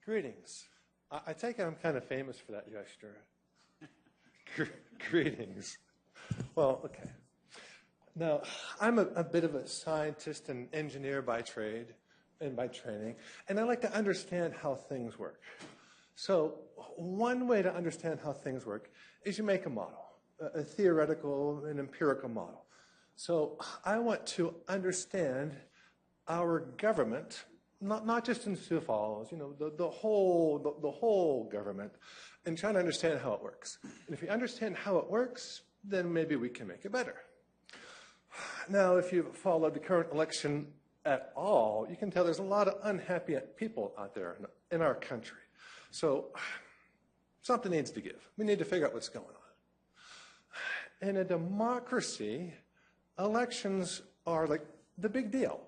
Greetings. I take it I'm kind of famous for that gesture. Greetings. Well, okay. Now, I'm a bit of a scientist and engineer by trade and by training, and I like to understand how things work. So one way to understand how things work is you make a model, a theoretical and empirical model. So I want to understand our government, not just in Sioux Falls, the whole government, and trying to understand how it works. And if you understand how it works, then maybe we can make it better. Now, if you've followed the current election at all, you can tell there's a lot of unhappy people out there in our country. So something needs to give. We need to figure out what's going on. In a democracy, elections are like the big deal.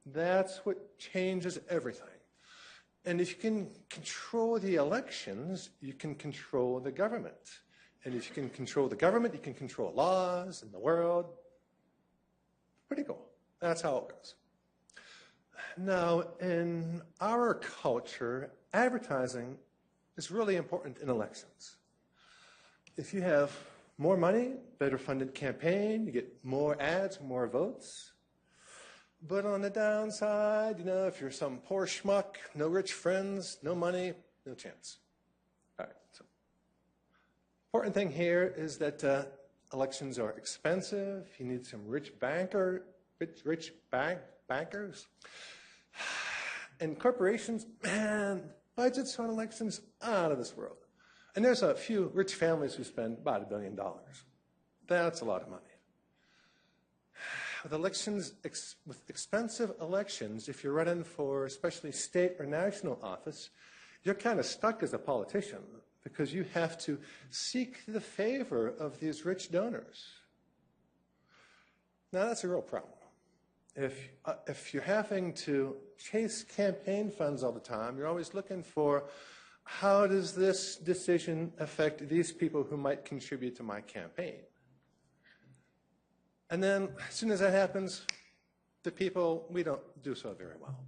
That's what changes everything. And if you can control the elections, you can control the government. And if you can control the government, you can control laws and the world. Pretty cool. That's how it goes. Now, in our culture, advertising is really important in elections. If you have more money, better funded campaign, you get more ads, more votes. But on the downside, if you're some poor schmuck, no rich friends, no money, no chance. All right. So, important thing here is that elections are expensive. You need some rich bankers. And corporations, man, budgets on elections out of this world. And there's a few rich families who spend about $1 billion. That's a lot of money. With expensive elections, if you're running for especially state or national office, you're kind of stuck as a politician because you have to seek the favor of these rich donors. Now, that's a real problem. If you're having to chase campaign funds all the time, you're always looking for how does this decision affect these people who might contribute to my campaign? And then as soon as that happens, the people, we don't do so very well.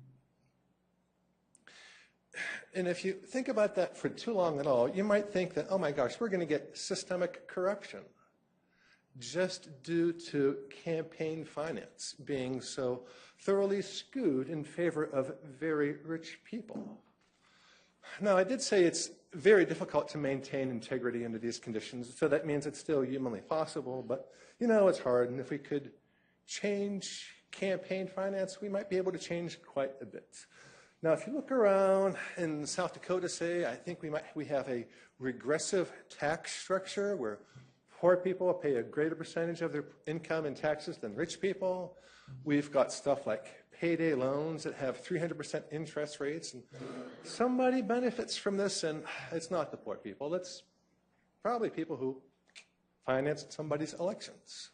And if you think about that for too long at all, you might think that, oh my gosh, we're going to get systemic corruption just due to campaign finance being so thoroughly skewed in favor of very rich people. Now, I did say it's very difficult to maintain integrity under these conditions, so that means it's still humanly possible, but it's hard, and if we could change campaign finance, we might be able to change quite a bit. Now, if you look around in South Dakota, say, I think we have a regressive tax structure where poor people pay a greater percentage of their income in taxes than rich people. We've got stuff like payday loans that have 300% interest rates, and somebody benefits from this, and it's not the poor people. It's probably people who financed somebody's elections.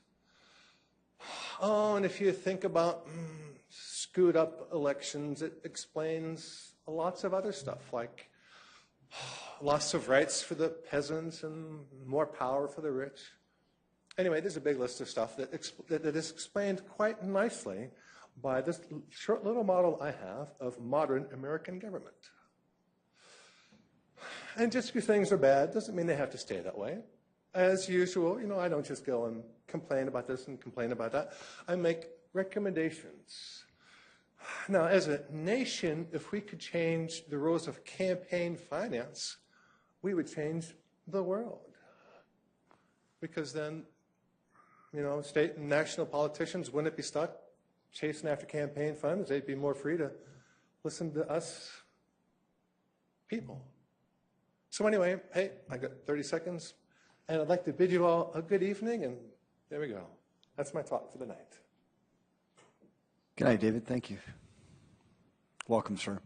Oh, and if you think about screwed up elections, it explains lots of other stuff, like loss of rights for the peasants and more power for the rich. Anyway, there's a big list of stuff that is explained quite nicely by this short little model I have of modern American government. And just because things are bad doesn't mean they have to stay that way. As usual, I don't just go and complain about this and complain about that. I make recommendations. Now, as a nation, if we could change the rules of campaign finance, we would change the world. Because then, state and national politicians wouldn't be stuck chasing after campaign funds. They'd be more free to listen to us people. So anyway, hey, I got 30 seconds, and I'd like to bid you all a good evening, and there we go. That's my talk for the night. Good night, David. Thank you. Welcome, sir.